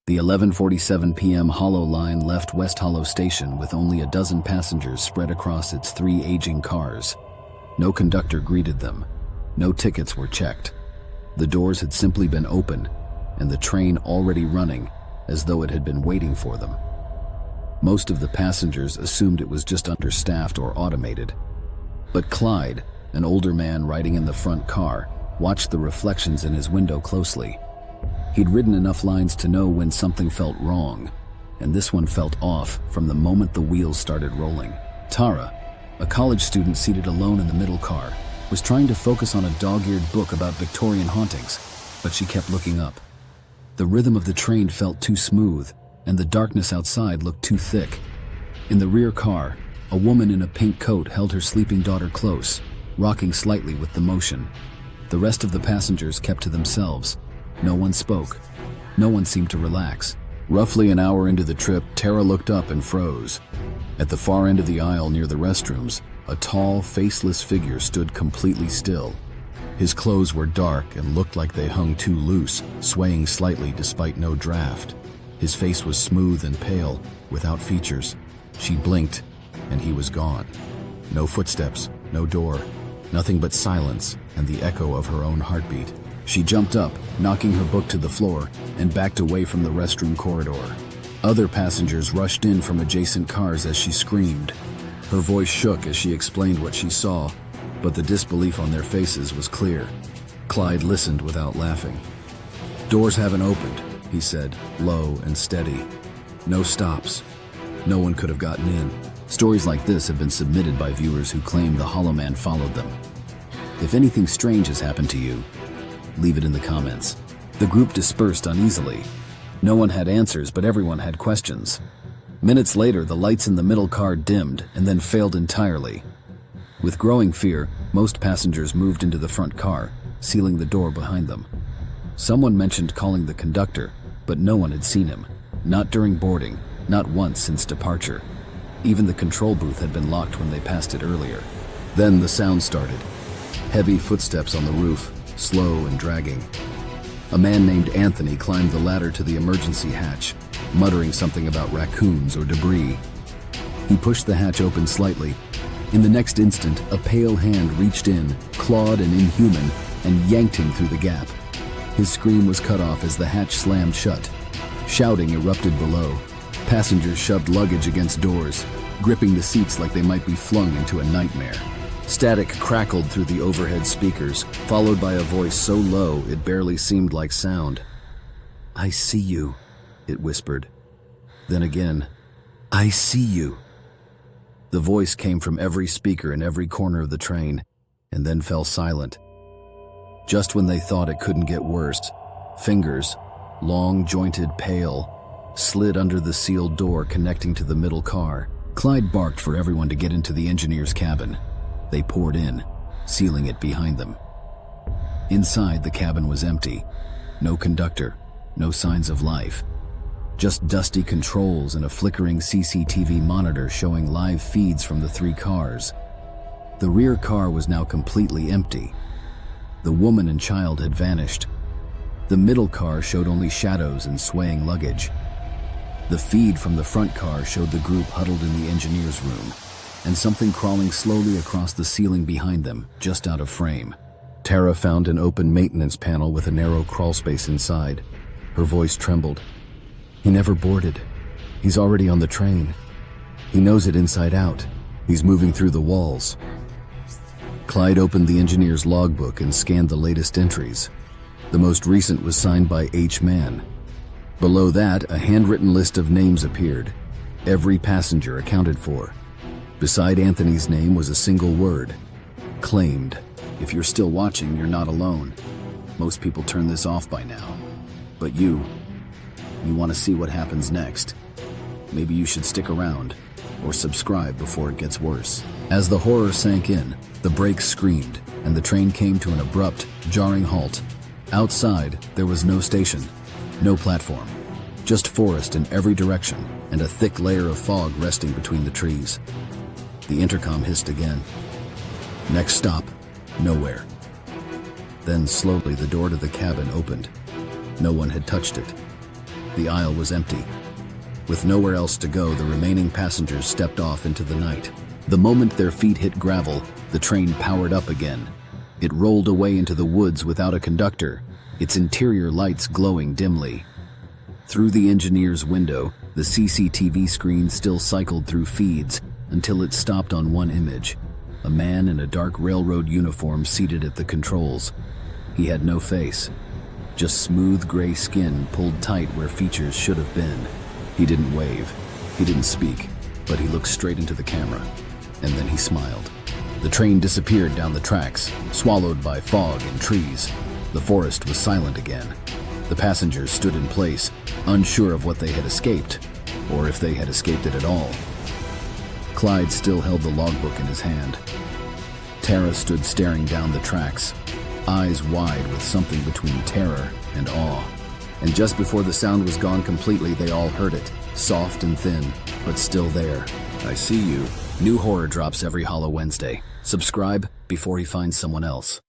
The 11:47 p.m. Hollow line left West Hollow Station with only a dozen passengers spread across its 3 aging cars. No conductor greeted them. No tickets were checked. The doors had simply been open, and the train already running, as though it had been waiting for them. Most of the passengers assumed it was just understaffed or automated. But Clyde, an older man riding in the front car, watched the reflections in his window closely. He'd ridden enough lines to know when something felt wrong, and this one felt off from the moment the wheels started rolling. Tara, a college student seated alone in the middle car, was trying to focus on a dog-eared book about Victorian hauntings, but she kept looking up. The rhythm of the train felt too smooth, and the darkness outside looked too thick. In the rear car, a woman in a pink coat held her sleeping daughter close, rocking slightly with the motion. The rest of the passengers kept to themselves. No one spoke. No one seemed to relax. Roughly an hour into the trip, Tara looked up and froze. At the far end of the aisle near the restrooms, a tall, faceless figure stood completely still. His clothes were dark and looked like they hung too loose, swaying slightly despite no draft. His face was smooth and pale, without features. She blinked, and he was gone. No footsteps, no door, nothing but silence and the echo of her own heartbeat. She jumped up, knocking her book to the floor, and backed away from the restroom corridor. Other passengers rushed in from adjacent cars as she screamed. Her voice shook as she explained what she saw, but the disbelief on their faces was clear. Clyde listened without laughing. "Doors haven't opened," he said, low and steady. "No stops. No one could have gotten in." Stories like this have been submitted by viewers who claim the Hollow Man followed them. If anything strange has happened to you, leave it in the comments. The group dispersed uneasily. No one had answers, but everyone had questions. Minutes later, the lights in the middle car dimmed and then failed entirely. With growing fear, most passengers moved into the front car, sealing the door behind them. Someone mentioned calling the conductor, but no one had seen him. Not during boarding, not once since departure. Even the control booth had been locked when they passed it earlier. Then the sound started. Heavy footsteps on the roof, slow and dragging. A man named Anthony climbed the ladder to the emergency hatch, muttering something about raccoons or debris. He pushed the hatch open slightly. In the next instant, a pale hand reached in, clawed and inhuman, and yanked him through the gap. His scream was cut off as the hatch slammed shut. Shouting erupted below. Passengers shoved luggage against doors, gripping the seats like they might be flung into a nightmare. Static crackled through the overhead speakers, followed by a voice so low it barely seemed like sound. "I see you," it whispered. Then again, "I see you." The voice came from every speaker in every corner of the train, and then fell silent. Just when they thought it couldn't get worse, fingers, long, jointed, pale, slid under the sealed door connecting to the middle car. Clyde barked for everyone to get into the engineer's cabin. They poured in, sealing it behind them. Inside, the cabin was empty. No conductor, no signs of life. Just dusty controls and a flickering CCTV monitor showing live feeds from the 3 cars. The rear car was now completely empty. The woman and child had vanished. The middle car showed only shadows and swaying luggage. The feed from the front car showed the group huddled in the engineer's room, and something crawling slowly across the ceiling behind them, just out of frame. Tara found an open maintenance panel with a narrow crawl space inside. Her voice trembled. "He never boarded. He's already on the train. He knows it inside out. He's moving through the walls." Clyde opened the engineer's logbook and scanned the latest entries. The most recent was signed by H. Mann. Below that, a handwritten list of names appeared, every passenger accounted for. Beside Anthony's name was a single word: claimed. If you're still watching, you're not alone. Most people turn this off by now. But you want to see what happens next. Maybe you should stick around, or subscribe before it gets worse. As the horror sank in, the brakes screamed, and the train came to an abrupt, jarring halt. Outside, there was no station, no platform, just forest in every direction and a thick layer of fog resting between the trees. The intercom hissed again. Next stop, nowhere. Then slowly the door to the cabin opened. No one had touched it. The aisle was empty. With nowhere else to go, the remaining passengers stepped off into the night. The moment their feet hit gravel, the train powered up again. It rolled away into the woods without a conductor, its interior lights glowing dimly. Through the engineer's window, the CCTV screen still cycled through feeds until it stopped on one image. A man in a dark railroad uniform seated at the controls. He had no face, just smooth gray skin pulled tight where features should have been. He didn't wave, he didn't speak, but he looked straight into the camera, and then he smiled. The train disappeared down the tracks, swallowed by fog and trees. The forest was silent again. The passengers stood in place, unsure of what they had escaped, or if they had escaped it at all. Clyde still held the logbook in his hand. Tara stood staring down the tracks, eyes wide with something between terror and awe. And just before the sound was gone completely, they all heard it, soft and thin, but still there. I see you. New horror drops every Hollow Wednesday. Subscribe before he finds someone else.